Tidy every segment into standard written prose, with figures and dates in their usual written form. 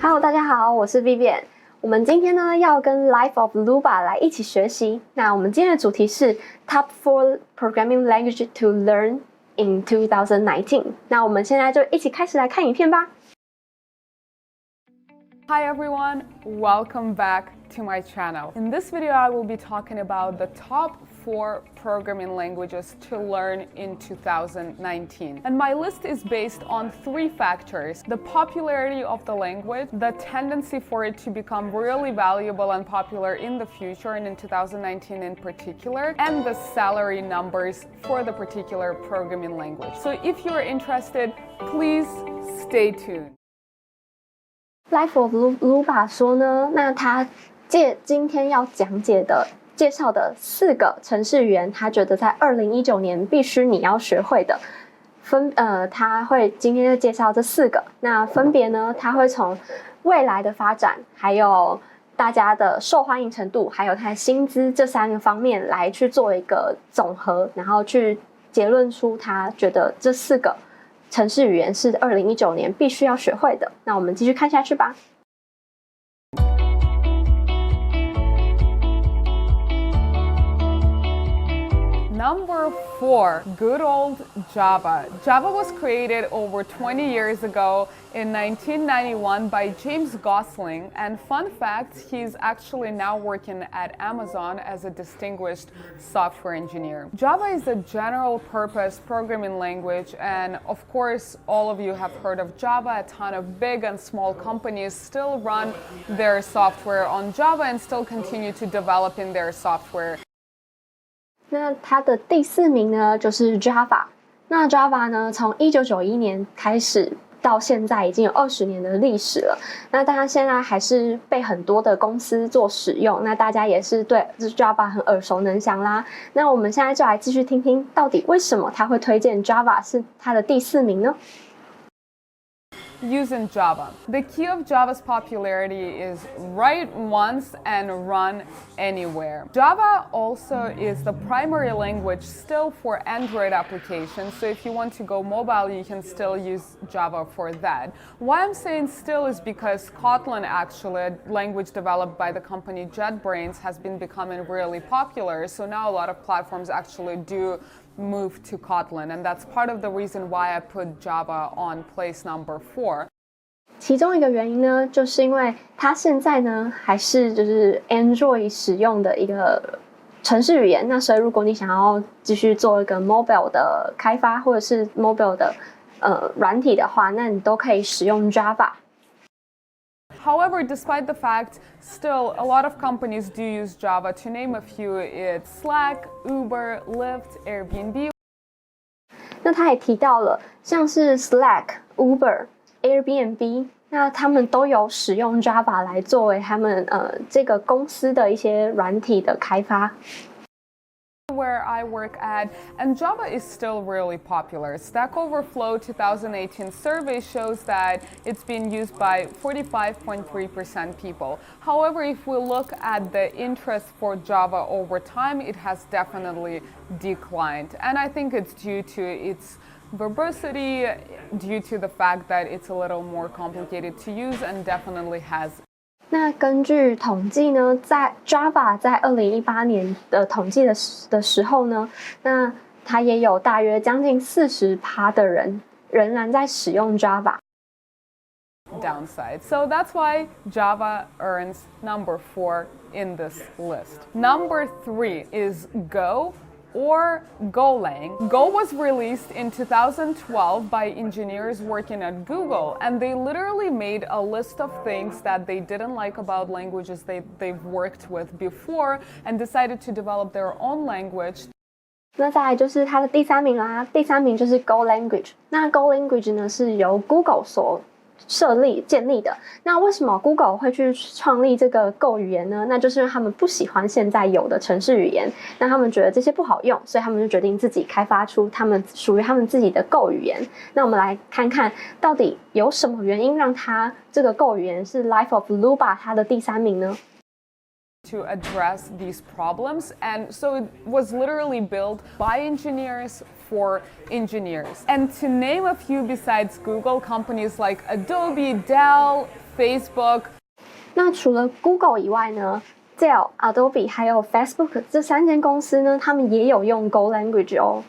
Hello， 大家好，我是 Vivian。我们今天呢要跟 Life of Luba 来一起学习。那我们今天的主题是 Top 4 Programming Language to Learn in 2019。那我们现在就一起开始来看影片吧。Hi everyone, welcome back to my channel. In this video, I will be talking about the top 4 programming languages to learn in 2019. And my list is based on 3 factors: the popularity of the language, the tendency for it to become really valuable and popular in the future and in 2019 in particular, and the salary numbers for the particular programming language. So if you're interested, please stay tuned. Life of Luba 说呢，那他今天要介绍的4个程式语言，他觉得在2019年必须你要学会的，他会今天就介绍这4个。那分别呢，他会从未来的发展，还有大家的受欢迎程度，还有他的薪资这3个方面来去做一个总和，然后去结论出他觉得这4个程式语言是2019年必须要学会的。那我们继续看下去吧。Number 4, good old Java. Java was created over 20 years ago in 1991 by James Gosling, and fun fact, he's actually now working at Amazon as a distinguished software engineer. Java is a general purpose programming language, and of course, all of you have heard of Java. A ton of big and small companies still run their software on Java and still continue to develop in their software. 那它的第4名呢，就是 Java。那 Java 呢，从1991年开始到现在已经有20年的历史了。那当然现在还是被很多的公司做使用，那大家也是对 Java 很耳熟能详啦。那我们现在就来继续听听，到底为什么他会推荐 Java 是他的第4名呢？Using Java. The key of Java's popularity is write once and run anywhere. Java also is the primary language still for Android applications, so if you want to go mobile, you can still use Java for that. Why I'm saying still is because Kotlin, actually, a language developed by the company JetBrains, has been becoming really popular, so now a lot of platforms actually do move to Kotlin, and that's part of the reason why I put Java on place number 4. 其中一个原因呢，就是因为它现在呢还是Android 使用的一个程式语言，那所以如果你想要继续做一个 mobile 的开发，或者是 mobile 的软体的话，那你都可以使用 Java。However, despite the fact, still a lot of companies do use Java. To name a few, it's Slack, Uber, Lyft, Airbnb. 那他也提到了，像是 Slack、Uber、Airbnb， 那他们都有使用 Java 来作为他们这个公司的一些软体的开发。Where I work at, and Java is still really popular. Stack Overflow 2018 survey shows that it's being used by 45.3% people. However, if we look at the interest for Java over time, it has definitely declined. And I think it's due to its verbosity, due to the fact that it's a little more complicated to use and definitely has. 那根据统计呢，在 Java 在2018年的统计的时候呢，那它也有大约将近40%的人仍然在使用 Java。Downside. So that's why Java earns number 4 in this list. Number 3 is Go or Golang. Go was released in 2012 by engineers working at Google, and they literally made a list of things that they didn't like about languages they've worked with before and decided to develop their own language. 那再来就是它的第3名啦，第3名就是 Go Language。那 Go Language 呢是由 Google 所建立的。那为什么 Google 会去创立这个 Go 语言呢？那就是因为他们不喜欢现在有的程式语言，那他们觉得这些不好用，所以他们就决定自己开发出属于他们自己的 Go 语言。那我们来看看到底有什么原因让它这个 Go 语言是 Life of Luba 它的第3名呢？To address these problems, and so it was literally built by engineers for engineers. And to name a few besides Google, companies like Adobe, Dell, Facebook. 那除了 Google 以外呢，Dell、Adobe 还有 Facebook 这3间公司呢，他们也有用 Go language 哦。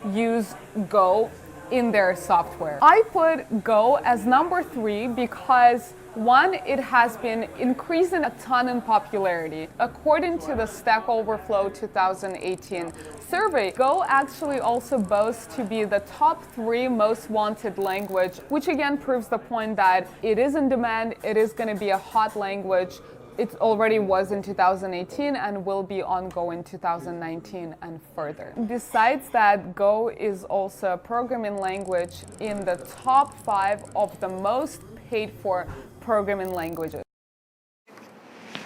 Use Go in their software. I put Go as number 3 because one, it has been increasing a ton in popularity. According to the Stack Overflow 2018 survey, Go actually also boasts to be the top 3 most wanted language, which again proves the point that it is in demand, it is going to be a hot language. It already was in 2018 and will be ongoing 2019 and further. Besides that, Go is also a programming language in the top 5 of the most paid for programming languages.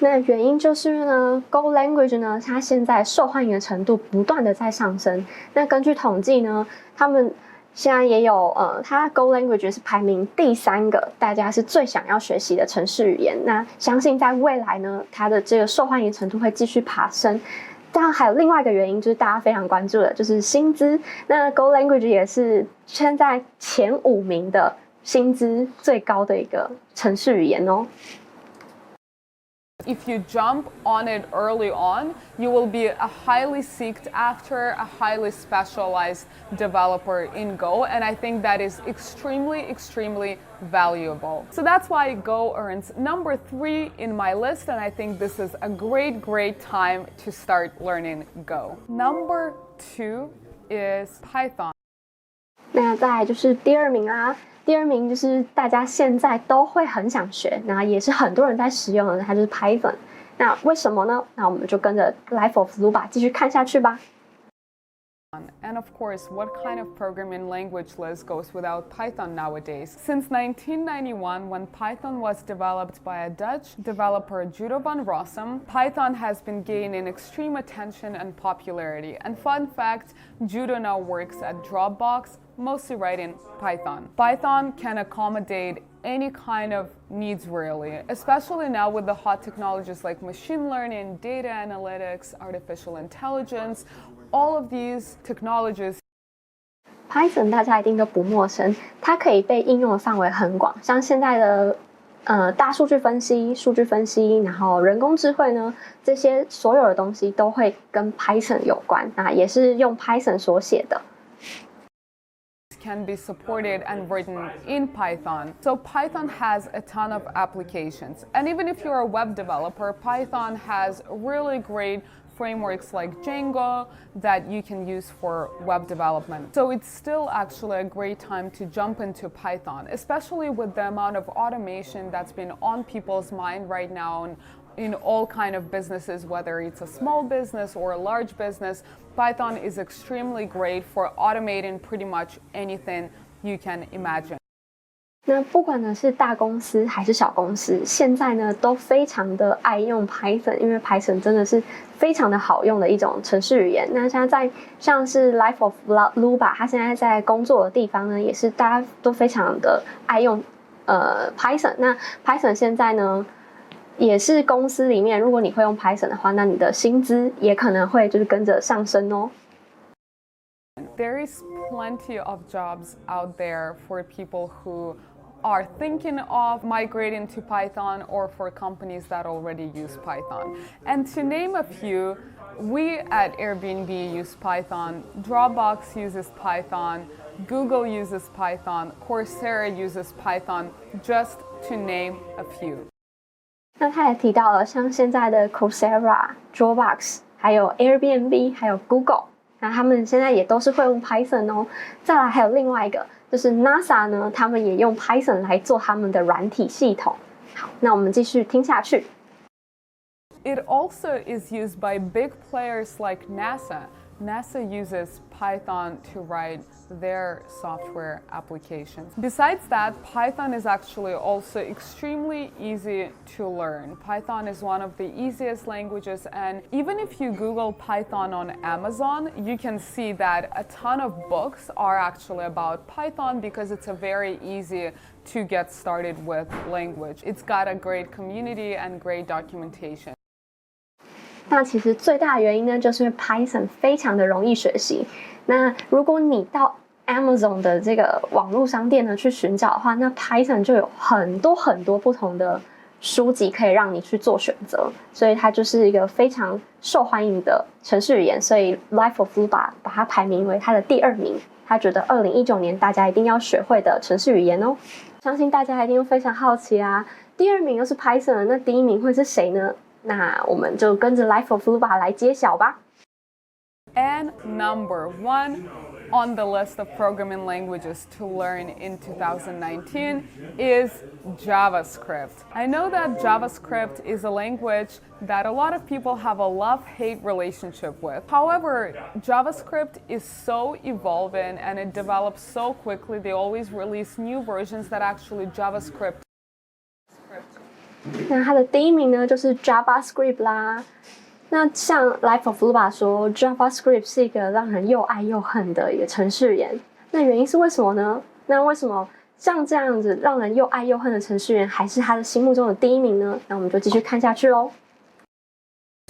那原因就是呢 ，Go language 呢，它现在受欢迎的程度不断的在上升。那根据统计呢，他们现在也有它 Go language 是排名第3个，大家是最想要学习的程式语言。那相信在未来呢，它的这个受欢迎程度会继续爬升。当然还有另外一个原因，就是大家非常关注的，就是薪资。那 Go language 也是现在前5名的薪资最高的一个程式语言哦。If you jump on it early on, you will be a highly sought after, a highly specialized developer in Go, and I think that is extremely valuable. So that's why Go earns number 3 in my list, and I think this is a great time to start learning Go. Number 2 is Python. 那再来就是第2名啦。第2名就是大家现在都会很想学，那也是很多人在使用的，它就是 Python。那为什么呢？那我们就跟着 Life of Luba 继续看下去吧。And of course, what kind of programming language list goes without Python nowadays? Since 1991, when Python was developed by a Dutch developer, Judo van Rossum, Python has been gaining extreme attention and popularity. And fun fact, Judo now works at Dropbox, mostly writing Python. Python can accommodate any kind of needs really, especially now with the hot technologies like machine learning, data analytics, artificial intelligence, all of these technologies. Python 大家一定都不陌生，它可以被应用的范围很广，像现在的大数据分析、数据分析，然后人工智慧呢，这些所有的东西都会跟 Python 有关，那也是用 Python 所写的。Can be supported and written in Python. So Python has a ton of applications. And even if you're a web developer, Python has really great frameworks like Django that you can use for web development. So it's still actually a great time to jump into Python, especially with the amount of automation that's been on people's mind right now in all kind of businesses, whether it's a small business or a large business. Python is extremely great for automating pretty much anything you can imagine. 那不管呢是大公司还是小公司，现在呢都非常的爱用 Python， 因为 Python 真的是非常的好用的一种程式语言。那现在像是 Life of Luba， 它现在在工作的地方呢，也是大家都非常的爱用Python。那 Python 现在呢，也是公司里面，如果你会用 Python 的话，那你的薪资也可能会就是跟着上升哦。There is plenty of jobs out there for people who are thinking of migrating to Python or for companies that already use Python. And to name a few, we at Airbnb use Python, Dropbox uses Python, Google uses Python, Coursera uses Python, just to name a few. 那他也提到了，像现在的 Coursera、Dropbox， 还有 Airbnb， 还有 Google， 那他们现在也都是会用 Python 哦。再来还有另外一个，就是 NASA 呢，他们也用 Python 来做他们的软体系统。好，那我们继续听下去。It also is used by big players like NASA. NASA uses Python to write their software applications. Besides that, Python is actually also extremely easy to learn. Python is one of the easiest languages, and even if you Google Python on Amazon, you can see that a ton of books are actually about Python because it's a very easy to get started with language. It's got a great community and great documentation. 那其实最大的原因呢，就是因为 Python 非常的容易学习。那如果你到 Amazon 的这个网络商店呢去寻找的话，那 Python 就有很多不同的书籍可以让你去做选择，所以它就是一个非常受欢迎的程式语言，所以 Life of Luba 把它排名为它的第2名，他觉得2019年大家一定要学会的程式语言哦。相信大家一定非常好奇啊，第2名又是 Python， 那第1名会是谁呢？那我们就跟着 Life of Luba 来揭晓吧。And number 1 on the list of programming languages to learn in 2019 is JavaScript. I know that JavaScript is a language that a lot of people have a love-hate relationship with. However, JavaScript is so evolving and it develops so quickly. They always release new versions that actually JavaScript. 那它的第1名呢，就是 JavaScript 啦。那像 Life of Luba 说 ，JavaScript 是一个让人又爱又恨的一个程式语言。那原因是为什么呢？那为什么像这样子让人又爱又恨的程式语言，还是他的心目中的第1名呢？那我们就继续看下去喽。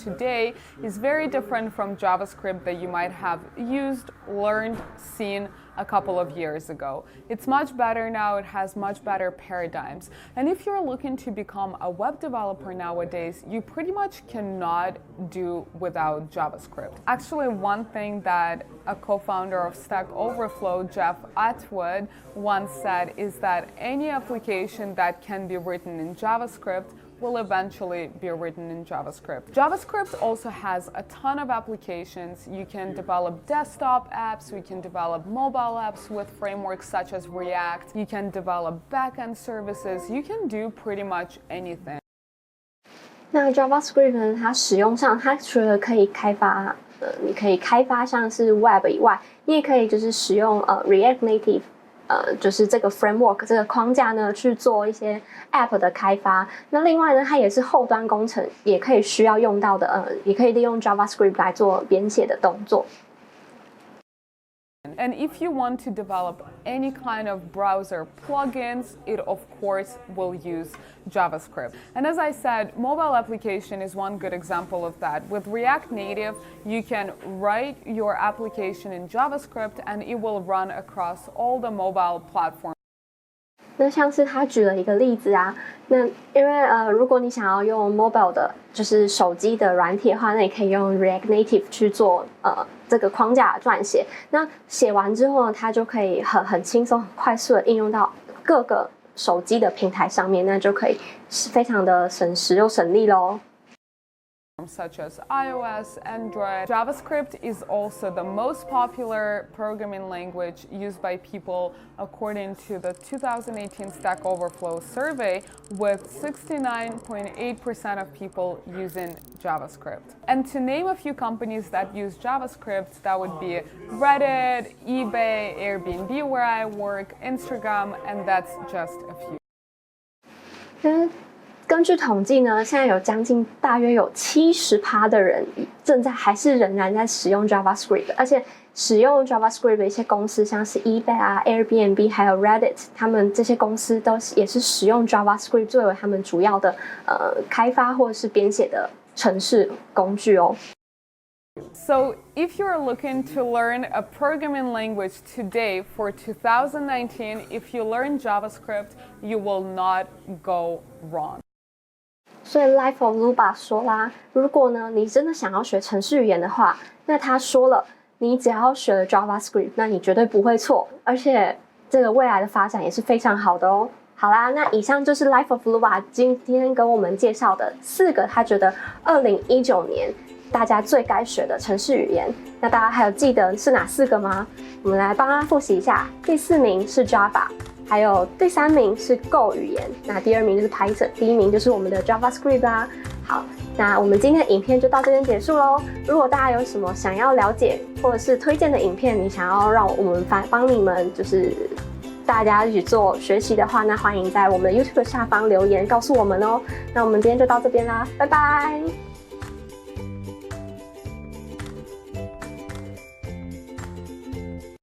Today is very different from JavaScript that you might have used, learned, seen a couple of years ago. It's much better now, it has much better paradigms. And if you're looking to become a web developer nowadays, you pretty much cannot do without JavaScript. Actually, one thing that a co-founder of Stack Overflow, Jeff Atwood, once said is that any application that can be written in JavaScript will eventually be written in JavaScript. JavaScript also has a ton of applications. You can develop desktop apps, we can develop mobile apps with frameworks such as React, you can develop backend services, you can do pretty much anything. 那 JavaScript 呢，它使用上，它除了可以开发，你可以开发像是 Web 以外，你也可以就是使用React Native。就是这个 framework 这个框架呢去做一些 app 的开发。那另外呢，它也是后端工程也可以需要用到的，也可以利用 JavaScript 来做编写的动作。And if you want to develop any kind of browser plugins, it of course will use JavaScript. And as I said, mobile application is one good example of that. With React Native, you can write your application in JavaScript and it will run across all the mobile platforms. 那像是他举了一个例子啊，那因为如果你想要用 mobile 的，就是手机的软体的话，那你可以用 React Native 去做这个框架撰写。那写完之后呢，它就可以很轻松、很快速的应用到各个手机的平台上面，那就可以非常的省时又省力咯。Such as iOS, Android. JavaScript is also the most popular programming language used by people according to the 2018 Stack Overflow survey, with 69.8% of people using JavaScript. And to name a few companies that use JavaScript, that would be Reddit, eBay, Airbnb where I work, Instagram, and that's just a few. 根据统计呢，现在有大约有70%的人仍然在使用 JavaScript， 而且使用 JavaScript 的一些公司，像是 eBay 啊、Airbnb 还有 Reddit， 他们这些公司也是使用 JavaScript 作为他们主要的开发或者是编写的程式工具哦。So if you're looking to learn a programming language today for 2019, if you learn JavaScript, you will not go wrong. 所以 Life of Luba 说啦，如果呢你真的想要学程式语言的话，那他说了，你只要学了 JavaScript， 那你绝对不会错，而且这个未来的发展也是非常好的哦。好啦，那以上就是 Life of Luba 今天跟我们介绍的4个他觉得2019年大家最该学的程式语言。那大家还有记得是哪4个吗？我们来帮他复习一下。第4名是 Java， 还有第3名是 Go 语言，那第2名就是 Python， 第1名就是我们的 JavaScript 啦。好，那我们今天的影片就到这边结束咯。如果大家有什么想要了解或者是推荐的影片，你想要让我们帮你们就是大家一起做学习的话，那欢迎在我们的 YouTube 下方留言告诉我们哦。那我们今天就到这边啦，拜拜。